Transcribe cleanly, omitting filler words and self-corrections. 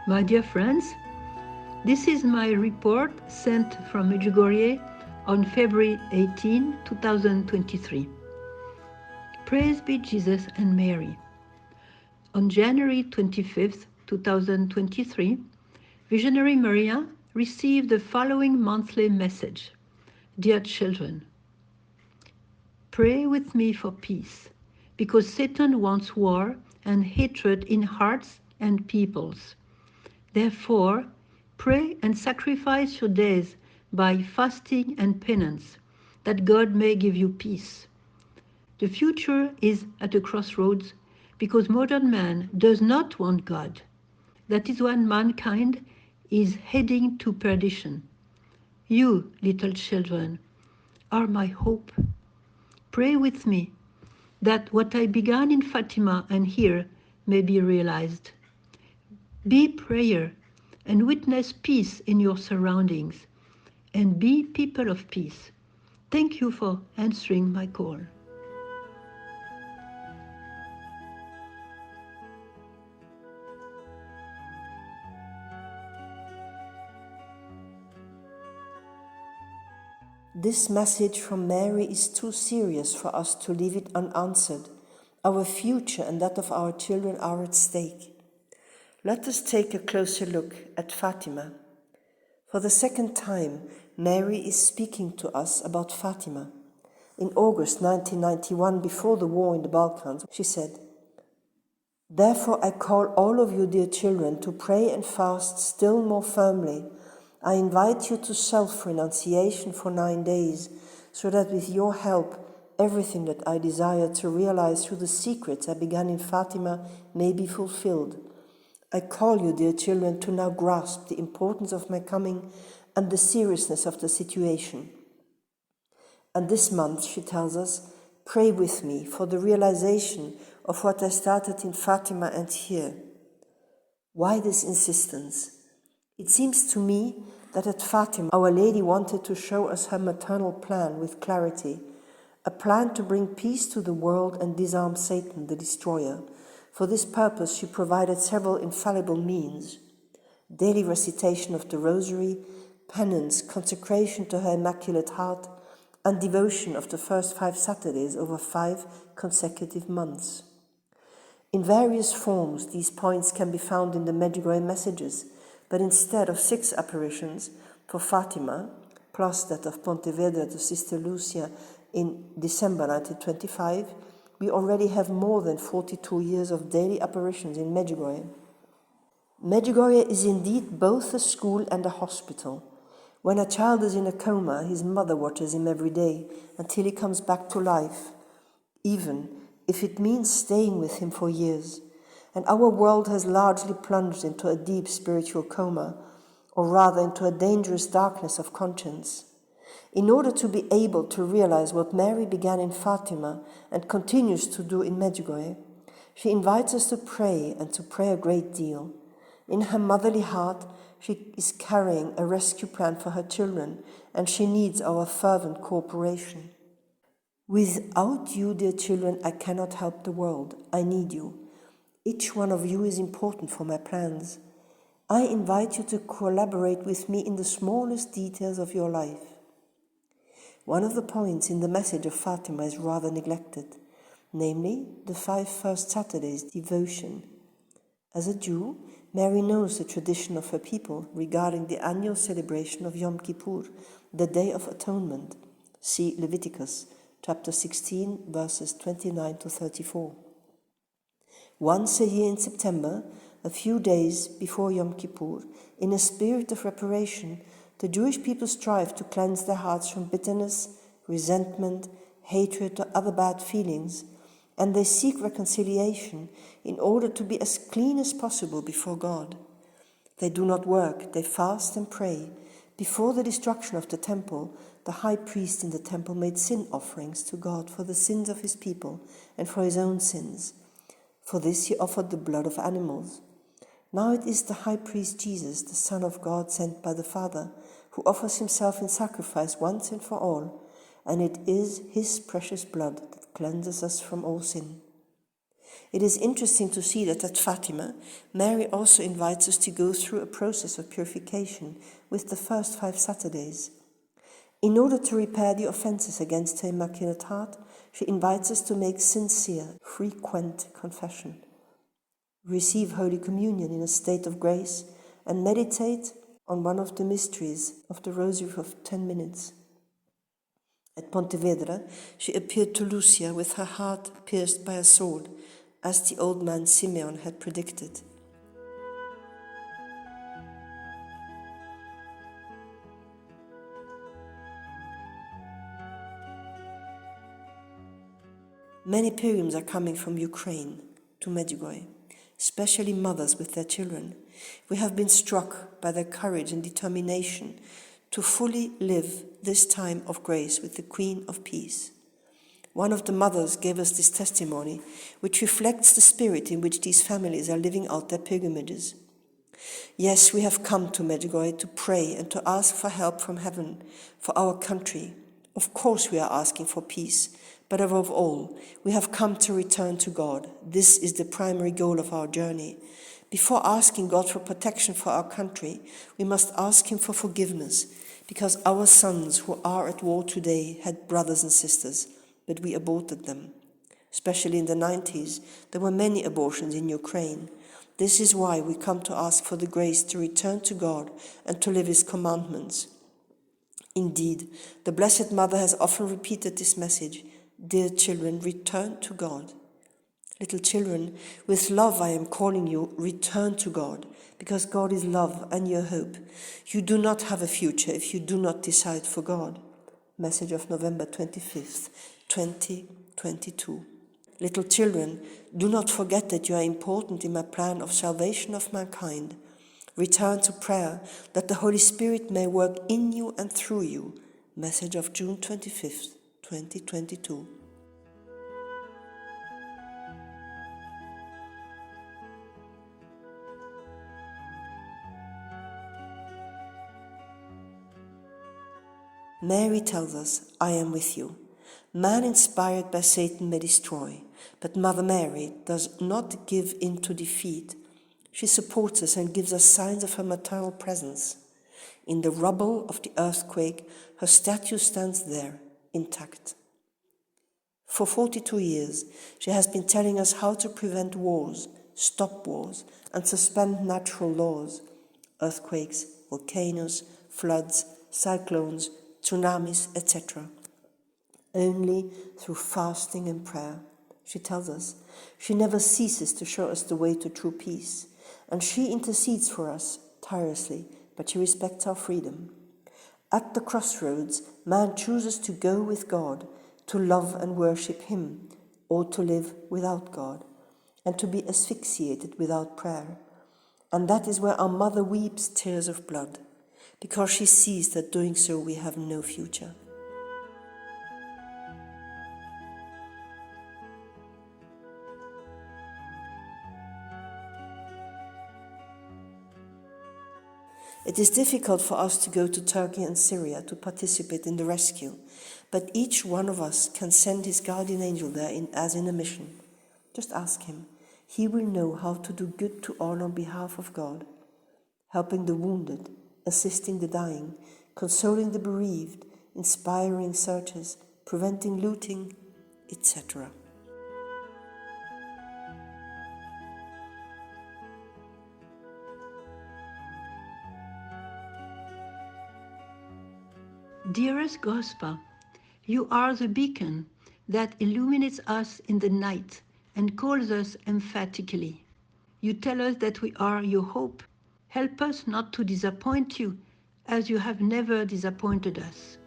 My dear friends, this is my report sent from Medjugorje on February 18, 2023. Praise be Jesus and Mary. On January 25, 2023, Visionary Maria received the following monthly message. Dear children, pray with me for peace, because Satan wants war and hatred in hearts and peoples. Therefore, pray and sacrifice your days by fasting and penance, that God may give you peace. The future is at a crossroads because modern man does not want God. That is why mankind is heading to perdition. You, little children, are my hope. Pray with me that what I began in Fatima and here may be realized. Be prayer and witness peace in your surroundings, and be people of peace. Thank you for answering my call. This message from Mary is too serious for us to leave it unanswered. Our future and that of our children are at stake. Let us take a closer look at Fatima. For the second time, Mary is speaking to us about Fatima. In August 1991, before the war in the Balkans, she said, "Therefore I call all of you, dear children, to pray and fast still more firmly. I invite you to self-renunciation for 9 days, so that with your help, everything that I desire to realize through the secrets I began in Fatima may be fulfilled. I call you, dear children, to now grasp the importance of my coming and the seriousness of the situation." And this month, she tells us, pray with me for the realization of what I started in Fatima and here. Why this insistence? It seems to me that at Fatima, Our Lady wanted to show us her maternal plan with clarity, a plan to bring peace to the world and disarm Satan, the destroyer. For this purpose, she provided several infallible means: daily recitation of the Rosary, penance, consecration to her Immaculate Heart, and devotion of the first 5 Saturdays over 5 consecutive months. In various forms, these points can be found in the Medjugorje messages, but instead of 6 apparitions for Fatima, plus that of Pontevedra to Sister Lucia in December 1925, we already have more than 42 years of daily apparitions in Medjugorje. Medjugorje is indeed both a school and a hospital. When a child is in a coma, his mother watches him every day until he comes back to life, even if it means staying with him for years. And our world has largely plunged into a deep spiritual coma, or rather into a dangerous darkness of conscience. In order to be able to realize what Mary began in Fatima and continues to do in Medjugorje, she invites us to pray and to pray a great deal. In her motherly heart, she is carrying a rescue plan for her children, and she needs our fervent cooperation. Without you, dear children, I cannot help the world. I need you. Each one of you is important for my plans. I invite you to collaborate with me in the smallest details of your life. One of the points in the message of Fatima is rather neglected, namely the 5 first Saturdays devotion. As a Jew, Mary knows the tradition of her people regarding the annual celebration of Yom Kippur, the Day of Atonement. See Leviticus, chapter 16, verses 29 to 34. Once a year in September, a few days before Yom Kippur, in a spirit of reparation, the Jewish people strive to cleanse their hearts from bitterness, resentment, hatred, or other bad feelings, and they seek reconciliation in order to be as clean as possible before God. They do not work, they fast and pray. Before the destruction of the temple, the high priest in the temple made sin offerings to God for the sins of his people and for his own sins. For this he offered the blood of animals. Now it is the high priest Jesus, the Son of God sent by the Father, who offers himself in sacrifice once and for all, and it is his precious blood that cleanses us from all sin. It is interesting to see that at Fatima, Mary also invites us to go through a process of purification with the first 5 Saturdays. In order to repair the offenses against her Immaculate Heart, she invites us to make sincere, frequent confession, receive Holy Communion in a state of grace, and meditate on one of the mysteries of the Rosary for 10 minutes. At Pontevedra, she appeared to Lucia with her heart pierced by a sword, as the old man Simeon had predicted. Many pilgrims are coming from Ukraine to Medjugorje, especially mothers with their children. We have been struck by their courage and determination to fully live this time of grace with the Queen of Peace. One of the mothers gave us this testimony, which reflects the spirit in which these families are living out their pilgrimages. Yes, we have come to Medjugorje to pray and to ask for help from heaven for our country. Of course we are asking for peace, but above all, we have come to return to God. This is the primary goal of our journey. Before asking God for protection for our country, we must ask Him for forgiveness, because our sons who are at war today had brothers and sisters, but we aborted them. Especially in the 90s, there were many abortions in Ukraine. This is why we come to ask for the grace to return to God and to live His commandments. Indeed, the Blessed Mother has often repeated this message: dear children, return to God. Little children, with love I am calling you, return to God, because God is love and your hope. You do not have a future if you do not decide for God. Message of November 25th, 2022. Little children, do not forget that you are important in my plan of salvation of mankind. Return to prayer, that the Holy Spirit may work in you and through you. Message of June 25th, 2022. Mary tells us, I am with you. Man inspired by Satan may destroy, but Mother Mary does not give in to defeat. She supports us and gives us signs of her maternal presence. In the rubble of the earthquake, her statue stands there, intact. For 42 years, she has been telling us how to prevent wars, stop wars, and suspend natural laws, earthquakes, volcanoes, floods, cyclones, tsunamis, etc. Only through fasting and prayer. She tells us she never ceases to show us the way to true peace, and she intercedes for us tirelessly, but she respects our freedom. At the crossroads, man chooses to go with God, to love and worship Him, or to live without God, and to be asphyxiated without prayer. And that is where our mother weeps tears of blood, because she sees that doing so we have no future. It is difficult for us to go to Turkey and Syria to participate in the rescue, but each one of us can send his guardian angel there as in a mission. Just ask him. He will know how to do good to all on behalf of God, helping the wounded, assisting the dying, consoling the bereaved, inspiring searchers, preventing looting, etc. Dearest Gospel, you are the beacon that illuminates us in the night and calls us emphatically. You tell us that we are your hope. Help us not to disappoint you, as you have never disappointed us.